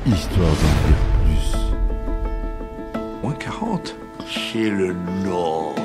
Histoire d'en dire plus. Moins 40. C'est le Nord.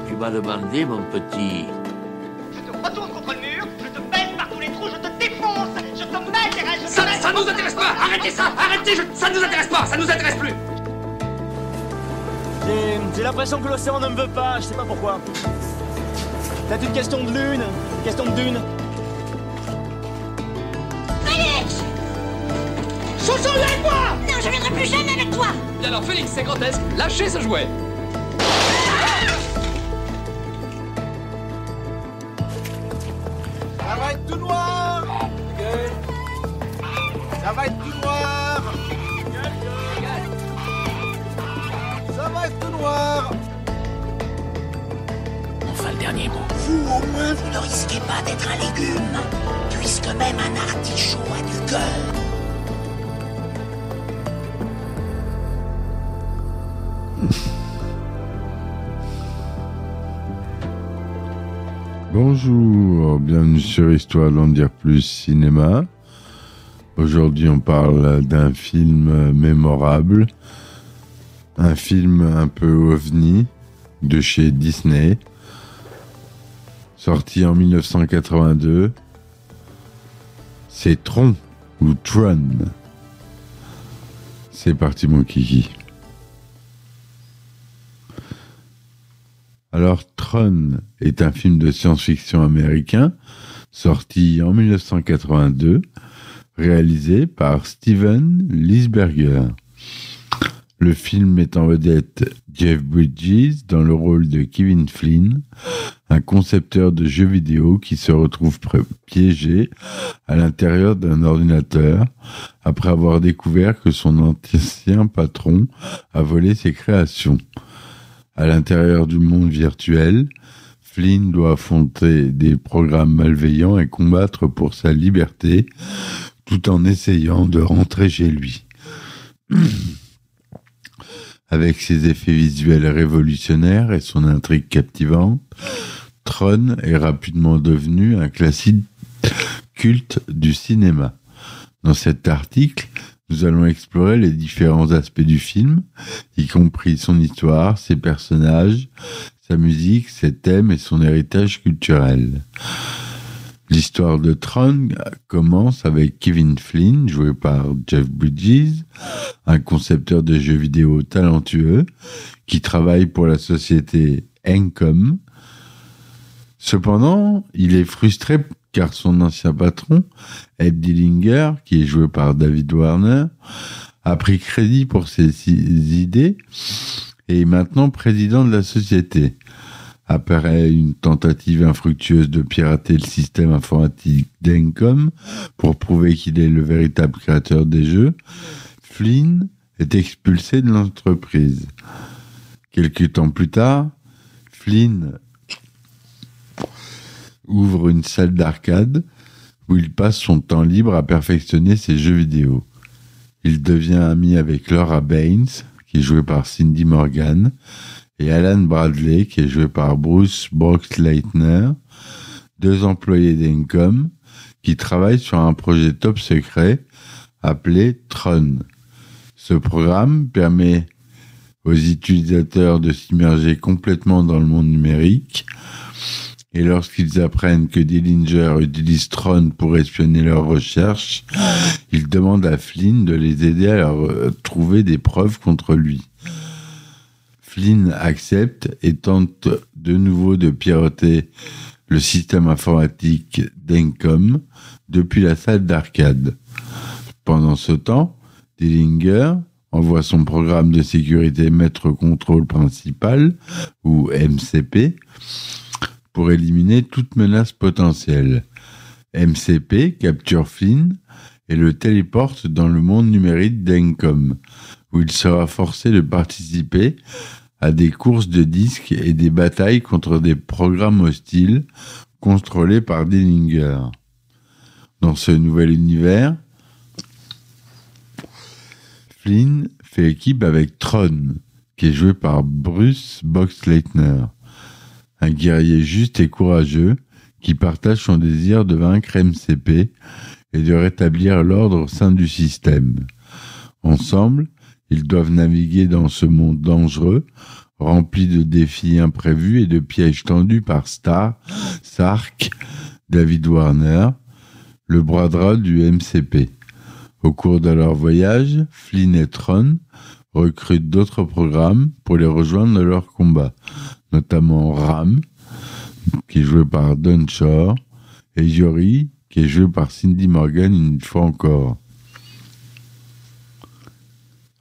Tu m'as demandé, mon petit. Je te retourne contre le mur, je te baisse par tous les trous, je te défonce, je te mets, Ça nous intéresse pas. Arrêtez ça. Ça nous intéresse pas. Ça nous intéresse plus. J'ai l'impression que l'océan ne me veut pas, je sais pas pourquoi. C'est une question de lune, une question de dune. Félix! Chouchou, viens avec moi! Non, je viendrai plus jamais avec toi! Et alors Félix, c'est grotesque. Lâchez ce jouet. Ça va être tout noir! Ça va être tout noir! Ça va être tout noir! Enfin, le dernier mot. Vous, au moins, vous ne risquez pas d'être un légume, puisque même un artichaut a du cœur. Bonjour, bienvenue sur Histoire d'en dire plus cinéma. Aujourd'hui, on parle d'un film mémorable, un film un peu ovni de chez Disney, sorti en 1982. C'est Tron ou Tron. C'est parti, mon kiki. Alors, Tron est un film de science-fiction américain sorti en 1982, réalisé par Steven Lisberger. Le film met en vedette Jeff Bridges dans le rôle de Kevin Flynn, un concepteur de jeux vidéo qui se retrouve piégé à l'intérieur d'un ordinateur après avoir découvert que son ancien patron a volé ses créations. À l'intérieur du monde virtuel, Flynn doit affronter des programmes malveillants et combattre pour sa liberté, tout en essayant de rentrer chez lui. Avec ses effets visuels révolutionnaires et son intrigue captivante, Tron est rapidement devenu un classique culte du cinéma. Dans cet article, nous allons explorer les différents aspects du film, y compris son histoire, ses personnages, sa musique, ses thèmes et son héritage culturel. L'histoire de Tron commence avec Kevin Flynn, joué par Jeff Bridges, un concepteur de jeux vidéo talentueux qui travaille pour la société Encom. Cependant, il est frustré car son ancien patron, Ed Dillinger, qui est joué par David Warner, a pris crédit pour ses idées et est maintenant président de la société. Après une tentative infructueuse de pirater le système informatique d'Encom pour prouver qu'il est le véritable créateur des jeux, Flynn est expulsé de l'entreprise. Quelques temps plus tard, Flynn ouvre une salle d'arcade où il passe son temps libre à perfectionner ses jeux vidéo. Il devient ami avec Laura Baines, qui est jouée par Cindy Morgan, et Alan Bradley, qui est joué par Bruce Boxleitner, deux employés d'Encom qui travaillent sur un projet top secret appelé Tron. Ce programme permet aux utilisateurs de s'immerger complètement dans le monde numérique, et lorsqu'ils apprennent que Dillinger utilise Tron pour espionner leurs recherches, ils demandent à Flynn de les aider à trouver des preuves contre lui. Flynn accepte et tente de nouveau de pirater le système informatique d'Encom depuis la salle d'arcade. Pendant ce temps, Dillinger envoie son programme de sécurité Maître Contrôle Principal, ou MCP, pour éliminer toute menace potentielle. MCP capture Flynn et le téléporte dans le monde numérique d'Encom, où il sera forcé de participer à des courses de disques et des batailles contre des programmes hostiles contrôlés par Dillinger. Dans ce nouvel univers, Flynn fait équipe avec Tron, qui est joué par Bruce Boxleitner, un guerrier juste et courageux qui partage son désir de vaincre MCP et de rétablir l'ordre au sein du système. Ensemble, ils doivent naviguer dans ce monde dangereux, rempli de défis imprévus et de pièges tendus par Sark, David Warner, le bras droit du MCP. Au cours de leur voyage, Flynn et Tron recrutent d'autres programmes pour les rejoindre dans leur combat, notamment Ram, qui est joué par Don Shore, et Yori, qui est joué par Cindy Morgan une fois encore.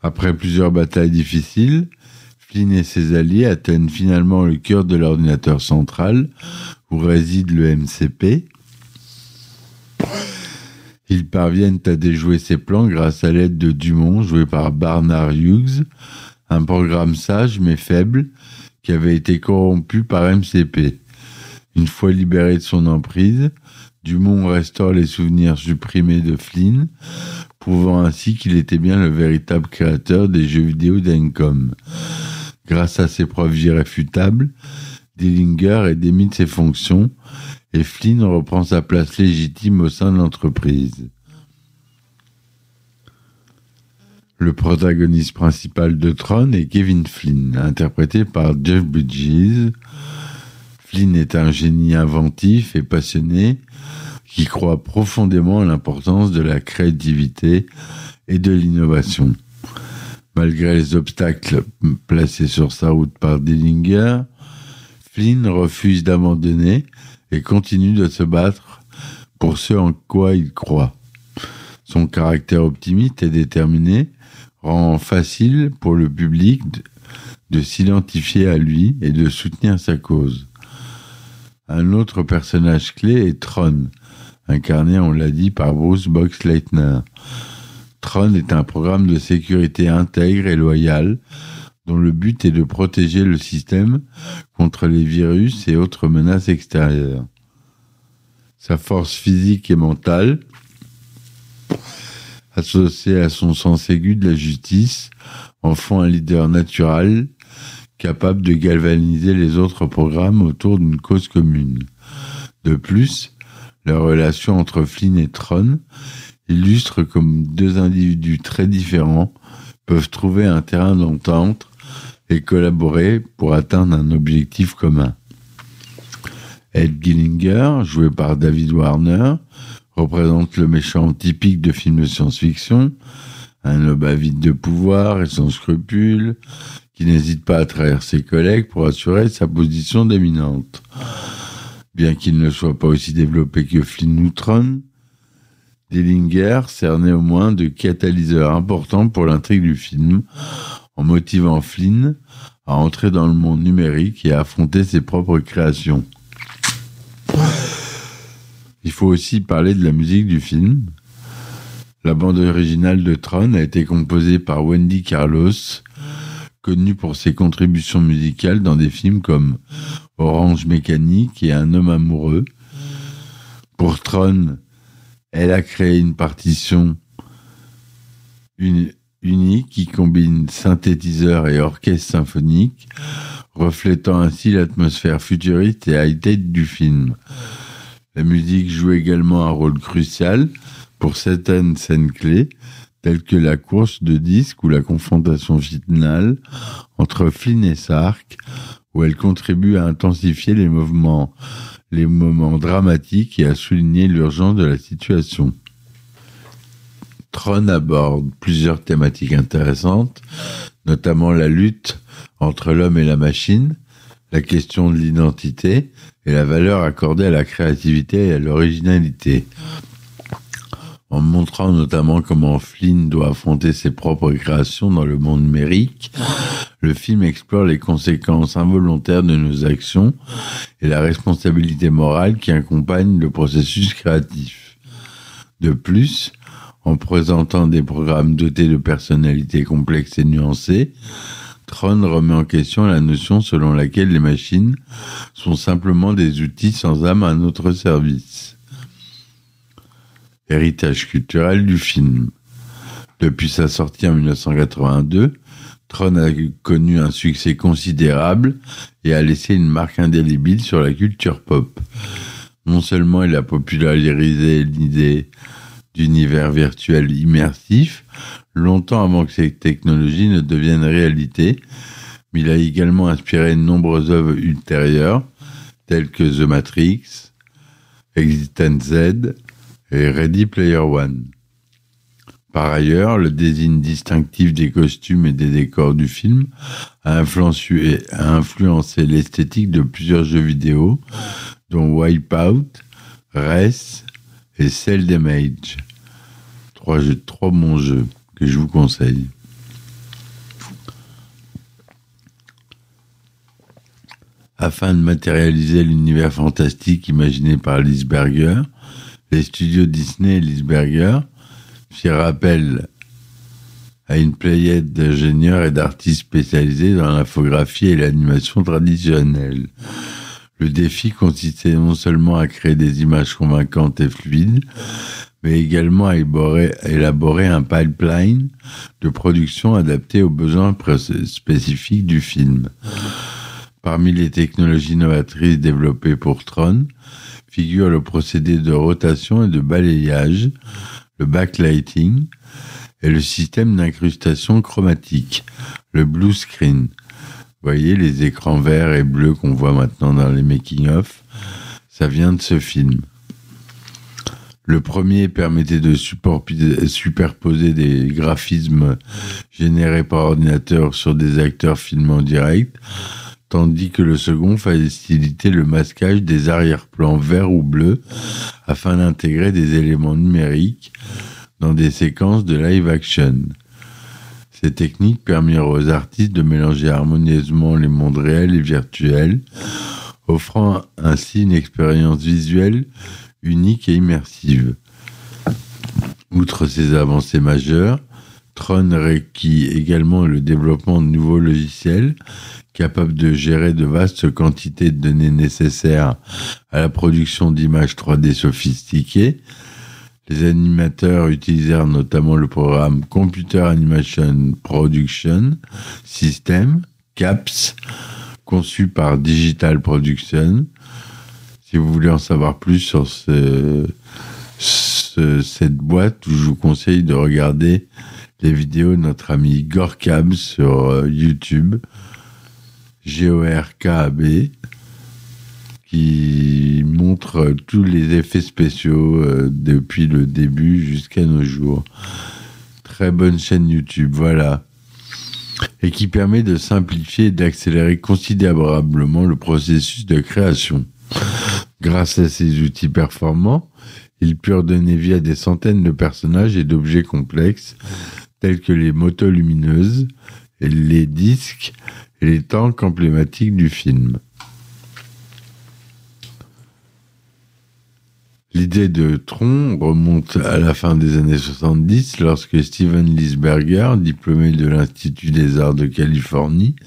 Après plusieurs batailles difficiles, Flynn et ses alliés atteignent finalement le cœur de l'ordinateur central, où réside le MCP. Ils parviennent à déjouer ses plans grâce à l'aide de Dumont, joué par Barnard Hughes, un programme sage mais faible qui avait été corrompu par MCP. Une fois libéré de son emprise, Dumont restaure les souvenirs supprimés de Flynn, prouvant ainsi qu'il était bien le véritable créateur des jeux vidéo d'Encom. Grâce à ses preuves irréfutables, Dillinger est démis de ses fonctions et Flynn reprend sa place légitime au sein de l'entreprise. Le protagoniste principal de Tron est Kevin Flynn, interprété par Jeff Bridges. Flynn est un génie inventif et passionné qui croit profondément à l'importance de la créativité et de l'innovation. Malgré les obstacles placés sur sa route par Dillinger, Flynn refuse d'abandonner et continue de se battre pour ce en quoi il croit. Son caractère optimiste et déterminé rend facile pour le public de s'identifier à lui et de soutenir sa cause. Un autre personnage clé est Tron, incarné, on l'a dit, par Bruce Boxleitner. Tron est un programme de sécurité intègre et loyal dont le but est de protéger le système contre les virus et autres menaces extérieures. Sa force physique et mentale, associée à son sens aigu de la justice, en font un leader naturel capable de galvaniser les autres programmes autour d'une cause commune. De plus, la relation entre Flynn et Tron illustre comme deux individus très différents peuvent trouver un terrain d'entente et collaborer pour atteindre un objectif commun. Ed Gillinger, joué par David Warner, représente le méchant typique de films de science-fiction, un homme avide de pouvoir et sans scrupules, qui n'hésite pas à trahir ses collègues pour assurer sa position dominante. Bien qu'il ne soit pas aussi développé que Flynn ou Tron, Dillinger sert néanmoins de catalyseur important pour l'intrigue du film, en motivant Flynn à entrer dans le monde numérique et à affronter ses propres créations. Il faut aussi parler de la musique du film. La bande originale de Tron a été composée par Wendy Carlos, connue pour ses contributions musicales dans des films comme Orange Mécanique et Un homme amoureux. Pour Tron, elle a créé une partition unique qui combine synthétiseur et orchestre symphonique, reflétant ainsi l'atmosphère futuriste et high-tech du film. La musique joue également un rôle crucial pour certaines scènes clés, telles que la course de disques ou la confrontation finale entre Flynn et Sark, où elle contribue à intensifier les moments dramatiques et à souligner l'urgence de la situation. Tron aborde plusieurs thématiques intéressantes, notamment la lutte entre l'homme et la machine, la question de l'identité et la valeur accordée à la créativité et à l'originalité. En montrant notamment comment Flynn doit affronter ses propres créations dans le monde numérique, le film explore les conséquences involontaires de nos actions et la responsabilité morale qui accompagne le processus créatif. De plus, en présentant des programmes dotés de personnalités complexes et nuancées, Tron remet en question la notion selon laquelle les machines sont simplement des outils sans âme à notre service. Héritage culturel du film. Depuis sa sortie en 1982, Tron a connu un succès considérable et a laissé une marque indélébile sur la culture pop. Non seulement il a popularisé l'idée d'univers virtuel immersif, longtemps avant que ces technologies ne deviennent réalité, mais il a également inspiré de nombreuses œuvres ultérieures, telles que The Matrix, Existence Z et Ready Player One. Par ailleurs, le design distinctif des costumes et des décors du film a influencé l'esthétique de plusieurs jeux vidéo, dont Wipeout, Race et Cell Damage. Trois bons jeux que je vous conseille. Afin de matérialiser l'univers fantastique imaginé par Lisberger, les studios Disney et Lisberger firent appel à une pléiade d'ingénieurs et d'artistes spécialisés dans l'infographie et l'animation traditionnelle. Le défi consistait non seulement à créer des images convaincantes et fluides, mais également à élaborer un pipeline de production adapté aux besoins spécifiques du film. Parmi les technologies novatrices développées pour Tron figurent le procédé de rotation et de balayage, le backlighting et le système d'incrustation chromatique, le blue screen. Vous voyez les écrans verts et bleus qu'on voit maintenant dans les making-of, ça vient de ce film. Le premier permettait de superposer des graphismes générés par ordinateur sur des acteurs filmés en direct, tandis que le second facilitait le masquage des arrière-plans verts ou bleus afin d'intégrer des éléments numériques dans des séquences de live action. Ces techniques permirent aux artistes de mélanger harmonieusement les mondes réels et virtuels, offrant ainsi une expérience visuelle unique et immersive. Outre ces avancées majeures, Tron requit également le développement de nouveaux logiciels capables de gérer de vastes quantités de données nécessaires à la production d'images 3D sophistiquées. Les animateurs utilisèrent notamment le programme Computer Animation Production System, CAPS, conçu par Digital Production. Si vous voulez en savoir plus sur cette boîte, je vous conseille de regarder les vidéos de notre ami Gorkab sur YouTube, GORKAB, qui montre tous les effets spéciaux depuis le début jusqu'à nos jours. Très bonne chaîne YouTube, voilà. Et qui permet de simplifier et d'accélérer considérablement le processus de création. Grâce à ces outils performants, ils purent donner vie à des centaines de personnages et d'objets complexes, tels que les motos lumineuses, et les disques et les tanks emblématiques du film. L'idée de Tron remonte à la fin des années 70, lorsque Steven Lisberger, diplômé de l'Institut des Arts de Californie,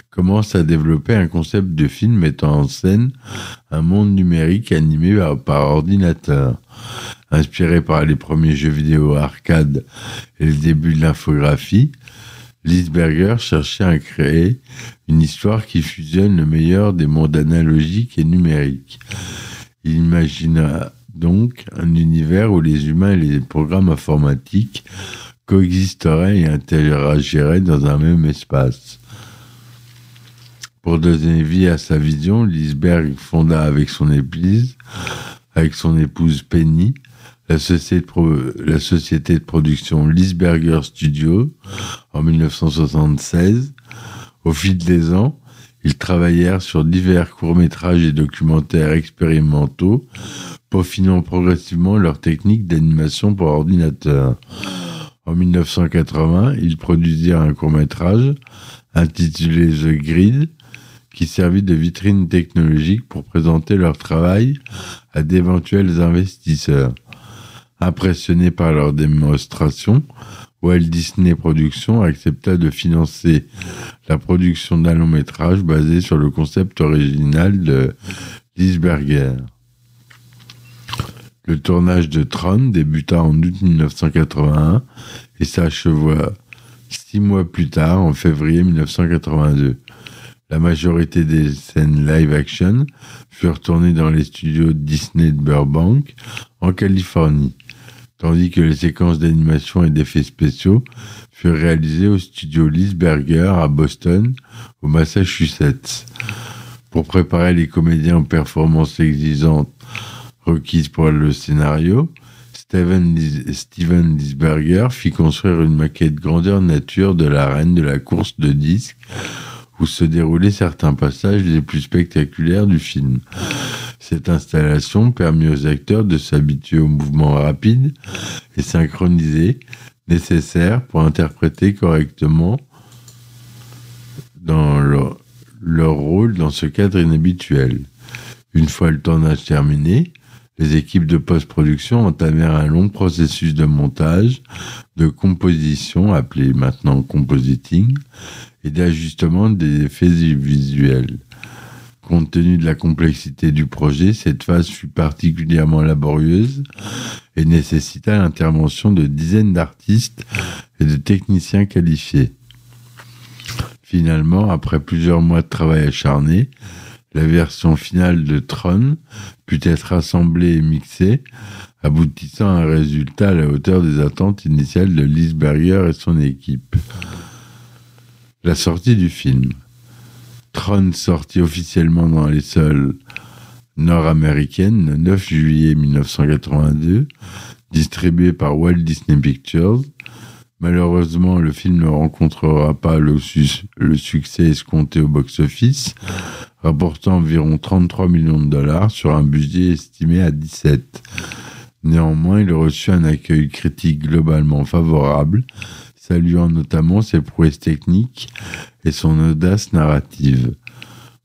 commence à développer un concept de film mettant en scène un monde numérique animé par ordinateur. Inspiré par les premiers jeux vidéo arcade et le début de l'infographie, Lisberger cherchait à créer une histoire qui fusionne le meilleur des mondes analogiques et numériques. Il imagina donc un univers où les humains et les programmes informatiques coexisteraient et interagiraient dans un même espace. Pour donner vie à sa vision, Lisberger fonda avec son épouse Penny, la société de production Lisberger Studio en 1976. Au fil des ans, ils travaillèrent sur divers courts-métrages et documentaires expérimentaux, peaufinant progressivement leur technique d'animation par ordinateur. En 1980, ils produisirent un court-métrage intitulé The Grid, qui servit de vitrine technologique pour présenter leur travail à d'éventuels investisseurs. Impressionné par leur démonstration, Walt Disney Productions accepta de financer la production d'un long métrage basé sur le concept original de Lisberger. Le tournage de Tron débuta en août 1981 et s'acheva 6 mois plus tard, en février 1982. La majorité des scènes live-action furent tournées dans les studios Disney de Burbank, en Californie. tandis que les séquences d'animation et d'effets spéciaux furent réalisées au studio Lisberger à Boston, au Massachusetts. Pour préparer les comédiens aux performances exigeantes requises pour le scénario, Steven Lisberger fit construire une maquette grandeur nature de l'arène de la course de disques où se déroulaient certains passages les plus spectaculaires du film. Cette installation permit aux acteurs de s'habituer aux mouvements rapides et synchronisés nécessaires pour interpréter correctement dans leur rôle dans ce cadre inhabituel. Une fois le tournage terminé, les équipes de post-production entamèrent un long processus de montage, de composition, appelé maintenant compositing, et d'ajustement des effets visuels. Compte tenu de la complexité du projet, cette phase fut particulièrement laborieuse et nécessita l'intervention de dizaines d'artistes et de techniciens qualifiés. Finalement, après plusieurs mois de travail acharné, la version finale de Tron put être assemblée et mixée, aboutissant à un résultat à la hauteur des attentes initiales de Lisberger et son équipe. La sortie du film. Tron sortit officiellement dans les salles nord-américaines le 9 juillet 1982, distribué par Walt Disney Pictures. Malheureusement, le film ne rencontrera pas le succès escompté au box-office, rapportant environ 33 millions de dollars sur un budget estimé à 17. Néanmoins, il reçut un accueil critique globalement favorable, saluant notamment ses prouesses techniques et son audace narrative.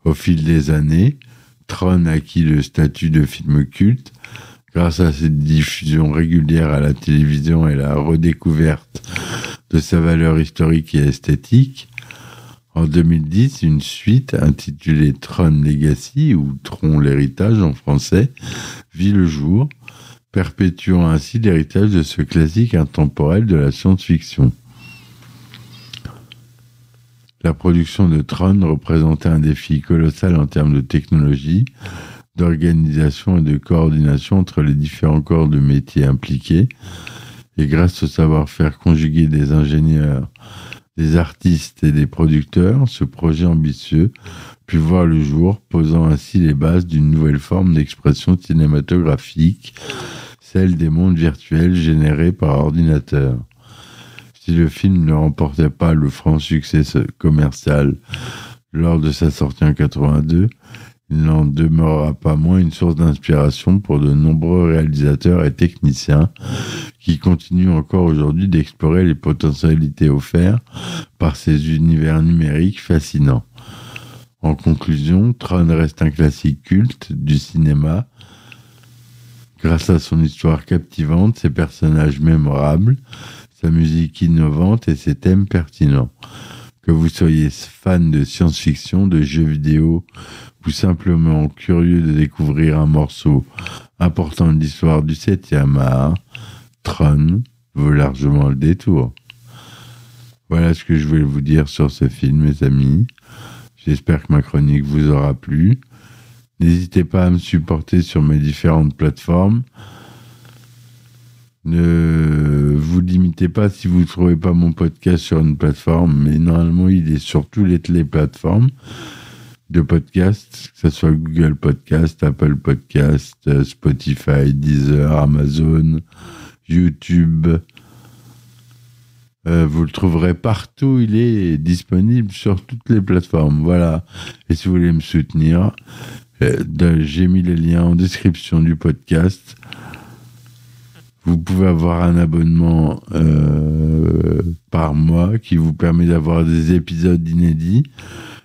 Au fil des années, Tron acquit le statut de film culte grâce à cette diffusion régulière à la télévision et la redécouverte de sa valeur historique et esthétique. En 2010, une suite intitulée Tron Legacy, ou Tron l'héritage en français, vit le jour, perpétuant ainsi l'héritage de ce classique intemporel de la science-fiction. La production de Tron représentait un défi colossal en termes de technologie, d'organisation et de coordination entre les différents corps de métier impliqués, et grâce au savoir-faire conjugué des ingénieurs, des artistes et des producteurs, ce projet ambitieux put voir le jour, posant ainsi les bases d'une nouvelle forme d'expression cinématographique, celle des mondes virtuels générés par ordinateur. Si le film ne remportait pas le franc succès commercial lors de sa sortie en 82, il n'en demeurera pas moins une source d'inspiration pour de nombreux réalisateurs et techniciens qui continuent encore aujourd'hui d'explorer les potentialités offertes par ces univers numériques fascinants. En conclusion, Tron reste un classique culte du cinéma grâce à son histoire captivante, ses personnages mémorables, sa musique innovante et ses thèmes pertinents. Que vous soyez fan de science-fiction, de jeux vidéo ou simplement curieux de découvrir un morceau important de l'histoire du 7e art, Tron vaut largement le détour. Voilà ce que je voulais vous dire sur ce film, mes amis. J'espère que ma chronique vous aura plu. N'hésitez pas à me supporter sur mes différentes plateformes. Ne vous limitez pas si vous ne trouvez pas mon podcast sur une plateforme, mais normalement il est sur toutes les plateformes de podcast, que ce soit Google Podcast, Apple Podcast, Spotify, Deezer, Amazon, YouTube. Vous le trouverez partout, il est disponible sur toutes les plateformes. Voilà. Et si vous voulez me soutenir, j'ai mis les liens en description du podcast. Vous pouvez avoir un abonnement par mois qui vous permet d'avoir des épisodes inédits,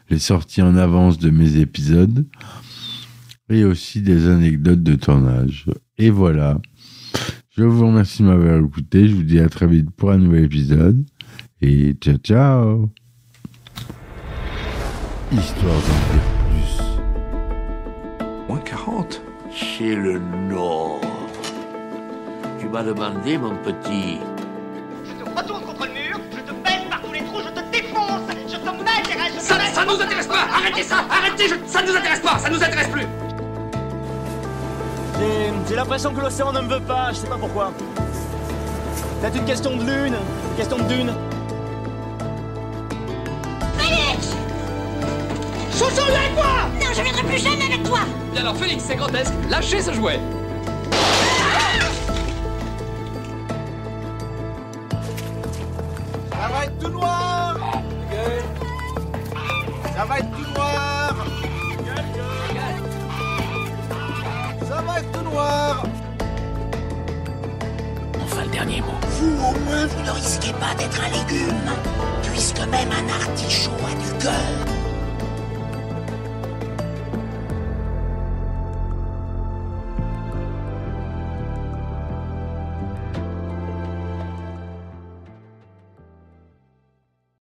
les sorties en avance de mes épisodes et aussi des anecdotes de tournage. Et voilà. Je vous remercie de m'avoir écouté. Je vous dis à très vite pour un nouvel épisode. Et ciao, ciao. Histoire d'en dire plus. Moins 40. C'est le Nord. Tu m'as demandé, mon petit. Je te retourne contre le mur, je te baisse par tous les trous, je te défonce, je te mets des règles. Ça nous intéresse pas. Arrêtez ça. Arrêtez. Ça nous intéresse pas. Ça nous intéresse plus. J'ai l'impression que l'océan ne me veut pas, je sais pas pourquoi. C'est une question de lune, question de dune. Félix! Chouchou, viens avec moi! Non, je viendrai plus jamais avec toi! Bien alors, Félix, c'est grotesque. Lâchez ce jouet. Ça va être tout noir. Ça va être tout noir. Ça va être tout noir. Enfin, le dernier mot. Vous, au moins, vous ne risquez pas d'être un légume, puisque même un artichaut a du cœur.